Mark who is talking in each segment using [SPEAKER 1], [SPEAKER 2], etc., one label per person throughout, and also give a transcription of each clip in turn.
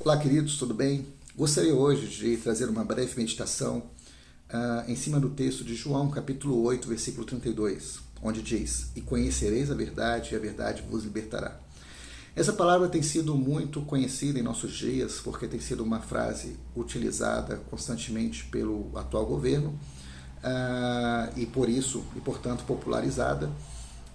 [SPEAKER 1] Olá, queridos, tudo bem? Gostaria hoje de trazer uma breve meditação em cima do texto de João, capítulo 8, versículo 32, onde diz: "E conhecereis a verdade, e a verdade vos libertará." Essa palavra tem sido muito conhecida em nossos dias, porque tem sido uma frase utilizada constantemente pelo atual governo, e por isso, e portanto, popularizada.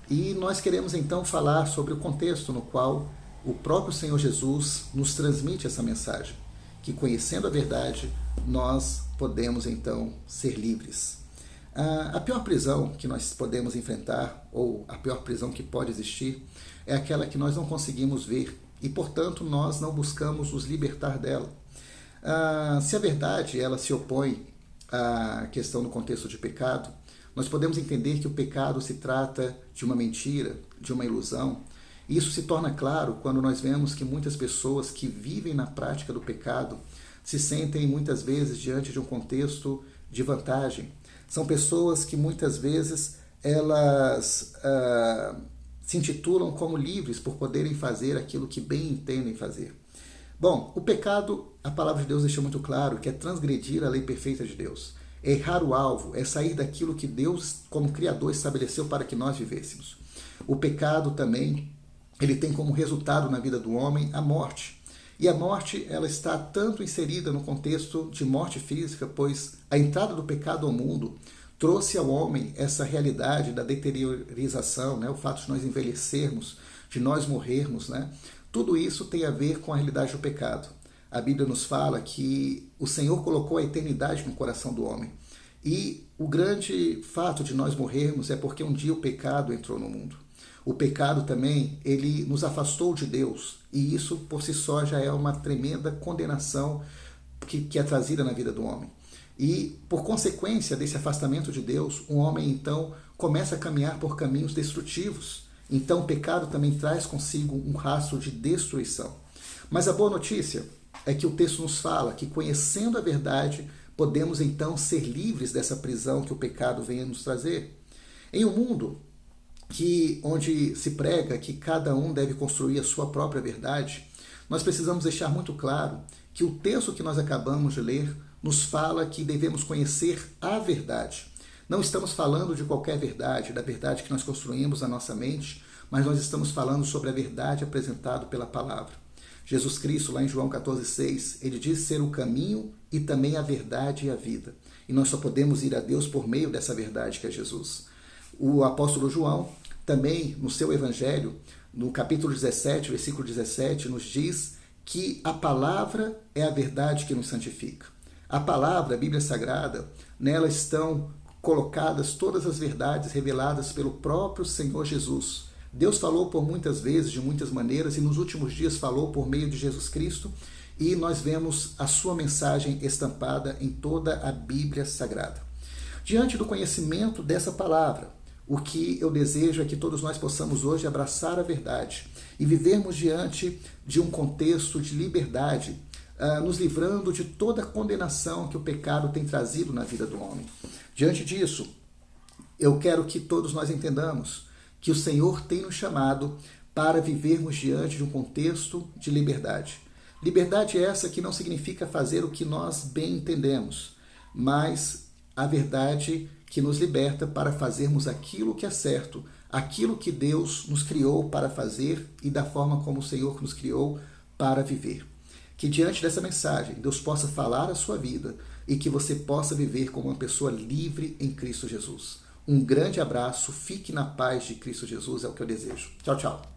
[SPEAKER 1] E nós queremos então falar sobre o contexto no qual o próprio Senhor Jesus nos transmite essa mensagem, que conhecendo a verdade, nós podemos então ser livres. A pior prisão que nós podemos enfrentar, ou a pior prisão que pode existir, é aquela que nós não conseguimos ver e, portanto, nós não buscamos nos libertar dela. Se a verdade ela se opõe à questão no contexto de pecado, nós podemos entender que o pecado se trata de uma mentira, de uma ilusão. E isso se torna claro quando nós vemos que muitas pessoas que vivem na prática do pecado se sentem muitas vezes diante de um contexto de vantagem. São pessoas que muitas vezes elas se intitulam como livres por poderem fazer aquilo que bem entendem fazer. Bom, o pecado, a palavra de Deus deixa muito claro que é transgredir a lei perfeita de Deus. É errar o alvo, é sair daquilo que Deus, como Criador, estabeleceu para que nós vivêssemos. O pecado também, ele tem como resultado na vida do homem a morte. E a morte, ela está tanto inserida no contexto de morte física, pois a entrada do pecado ao mundo trouxe ao homem essa realidade da deteriorização, o fato de nós envelhecermos, de nós morrermos. Tudo isso tem a ver com a realidade do pecado. A Bíblia nos fala que o Senhor colocou a eternidade no coração do homem. E o grande fato de nós morrermos é porque um dia o pecado entrou no mundo. O pecado também, ele nos afastou de Deus. E isso, por si só, já é uma tremenda condenação que é trazida na vida do homem. E, por consequência desse afastamento de Deus, o homem, então, começa a caminhar por caminhos destrutivos. Então, o pecado também traz consigo um rastro de destruição. Mas a boa notícia é que o texto nos fala que, conhecendo a verdade, podemos então ser livres dessa prisão que o pecado vem a nos trazer. Em um mundo onde se prega que cada um deve construir a sua própria verdade, nós precisamos deixar muito claro que o texto que nós acabamos de ler nos fala que devemos conhecer a verdade. Não estamos falando de qualquer verdade, da verdade que nós construímos na nossa mente, mas nós estamos falando sobre a verdade apresentada pela palavra. Jesus Cristo, lá em João 14,6, ele diz ser o caminho e também a verdade e a vida. E nós só podemos ir a Deus por meio dessa verdade que é Jesus. O apóstolo João, também no seu evangelho, no capítulo 17, versículo 17, nos diz que a palavra é a verdade que nos santifica. A palavra, a Bíblia Sagrada, nela estão colocadas todas as verdades reveladas pelo próprio Senhor Jesus. Deus falou por muitas vezes, de muitas maneiras, e nos últimos dias falou por meio de Jesus Cristo, e nós vemos a sua mensagem estampada em toda a Bíblia Sagrada. Diante do conhecimento dessa palavra, o que eu desejo é que todos nós possamos hoje abraçar a verdade e vivermos diante de um contexto de liberdade, nos livrando de toda a condenação que o pecado tem trazido na vida do homem. Diante disso, eu quero que todos nós entendamos que o Senhor tem nos chamado para vivermos diante de um contexto de liberdade. Liberdade essa que não significa fazer o que nós bem entendemos, mas a verdade que nos liberta para fazermos aquilo que é certo, aquilo que Deus nos criou para fazer e da forma como o Senhor nos criou para viver. Que diante dessa mensagem Deus possa falar a sua vida e que você possa viver como uma pessoa livre em Cristo Jesus. Um grande abraço, fique na paz de Cristo Jesus, é o que eu desejo. Tchau, tchau.